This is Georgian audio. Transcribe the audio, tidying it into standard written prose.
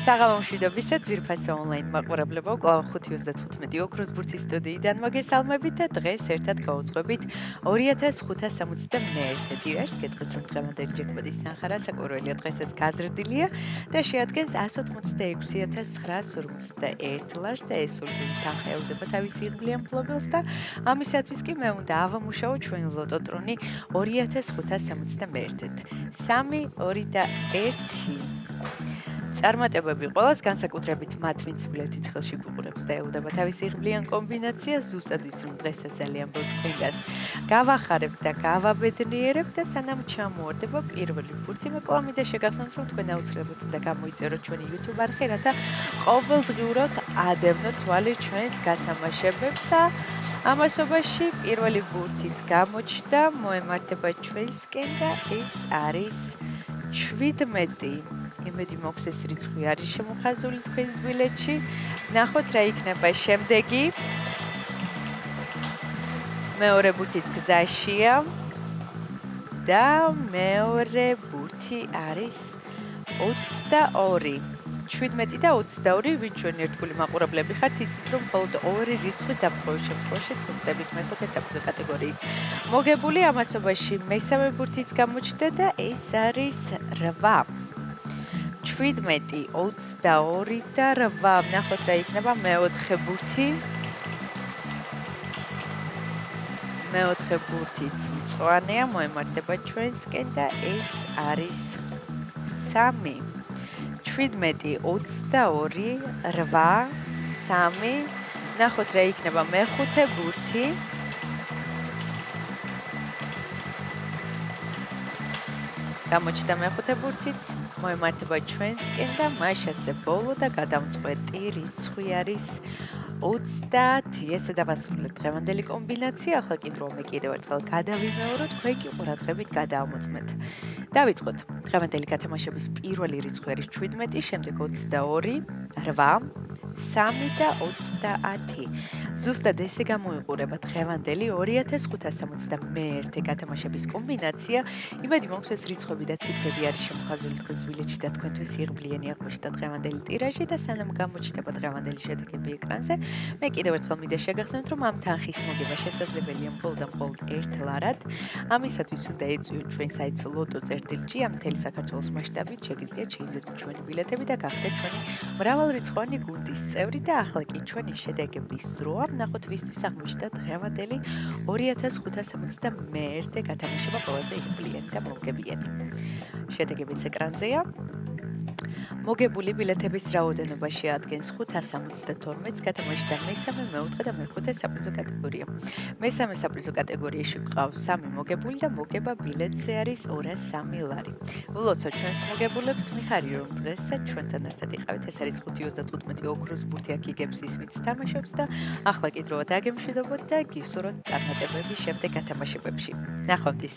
საღამომშვიდობისად ვირფასო ონლაინ მაყურებლებო, კვლავ 5:35 ოქროს ბურთის სტუდიიდან მოგესალმებით და დღეს ერთად გავუძღვებით 2571 ტირაჟს. გეტყვით, რომ დღევანდელი ჯეკპოტის თანხა საკურველია დღესაც გაზრდილია და შეადგენს 186,951 ლარს და ეს სული თანხა ელოდება თავის იღბლიან მფლობელს და ამისათვის კი მე უნდა ავამუშაო ჩვენი ლოტოტრონი 2571-ით. 3, 2 და 1 წარმატებები ყველას, განსაკუთრებით მათ, ვინც ბილეთით ხელში გვიყურებს და ელოდება თავის იღბლიან კომბინაციას, ზუსტად ის რომ დღესაც ძალიან ბევრ თქვენგანს გავახარებ და გავაბედნიერებ და სანამ ჩამოვარდება პირველი ბურთი, მე კვლავ მინდა შეგახსენოთ, რომ თქვენ აუცილებლად უნდა გამოიწეროთ ჩვენი YouTube არხი, რათა ყოველდღიურად ადევნოთ თვალი ჩვენს გათამაშებებს და ამასობაში პირველი ბურთიც გამოჩნდა, მოემართება ჩვენსკენ და ეს არის 17. იმედი მოხს ეს რიცხვი არის შემოხაზული თქვენს ბილეთში. ნახოთ რა იქნება შემდეგი. მეორე ბურთიც გზაშია და მეორე ბურთი არის 22. 17 და 22, ვინ ჩვენი ერთგული მაყურებლები ხართ, იცით რომ მხოლოდ ორი რიცხვის დაფრთხობის შემთხვევაში თქვენდებით მეხუთე საფუძვე კატეგორიის მოგებული. ამასობაში მესამე ბურთიც გამოჩნდა და ეს არის 8. 17, 22 და 8. ნახოთ რა იქნება მეოთხე ბურთი. მეოთხე ბურთიც მწვანეა, მოემართება ჩვენსკენ და ეს არის 3. 17, 22, 8, 3. ნახოთ რა იქნება მეხუთე ბურთი. გამოჩნდა მეხუთე ბურთიც, მოემართება ჩვენსკენ და მას ასე ბოლო და გადამწყვეტი რიცხვი არის 30. ესე დავასრულეთ დღევანდელი კომბინაცია. ახლა კი რომ მე კიდევ ერთხელ გადავიმეოროთ, თქვენ კი ყურადღებით გადაამოწმეთ. დავიწყოთ. დღევანდელი გათამაშების პირველი რიცხვი არის 17, შემდეგ 22, 8, 3 და 30. ზუსტად ესე გამოიყურება დღევანდელი 2571 გათამაშების კომბინაცია. იმედი მაქვს ეს რიცხვები და ციფრები არის შემოხაზული თქვენს ბილეთში და თქვენთვის იღბლიანი აღმოჩნდა დღევანდელი ტირაჟი და სანამ გამოჩნდება დღევანდელი შედეგები ეკრანზე, მე კიდევ ერთხელ მინდა შეგახსენოთ, რომ ამ თანხის მოგება შესაძლებელია მხოლოდ და მხოლოდ ერთ ლარად. ამისათვის უნდა ეწვიოთ ჩვენ საიტს ლოტო.gr ამ მთელი საქართველოს მასშტაბით, შეგიძლიათ შეიძინოთ ჩვენი ბილეთები და გახდეთ ჩვენი მრავალრიცხოვანი გუნდის წევრი და ახლა კი ჩვენი შედეგების დროა. ნახოთ ვისთვის აღმოჩნდა დღევანდელი 2571 გათამაშება ყველაზე იღბლიანი და მომგებიანი. შედეგებიც ეკრანზეა. მოგებული ბილეთების რაოდენობა შეადგენს 572-ს, გათამაშდა მესამე, მეოთხე და მეხუთე საპრიზო კატეგორია. მესამე საპრიზო კატეგორიაში გვყავს 3 მოგებული და მოგება ბილეთზე არის 203 ლარი. ვლოცავ ჩვენს მოგებულებს, მიხარი რომ დღესაც ჩვენთან ერთად იყავით. ეს არის 5:35 ოქროს ბურთი აქ იგებს ისმით თამაშობს და ახლა კი დროა დაგემშვიდობოთ და გისურვოთ წარმატებები შემდეგ გათამაშებებში. ნახვამდის.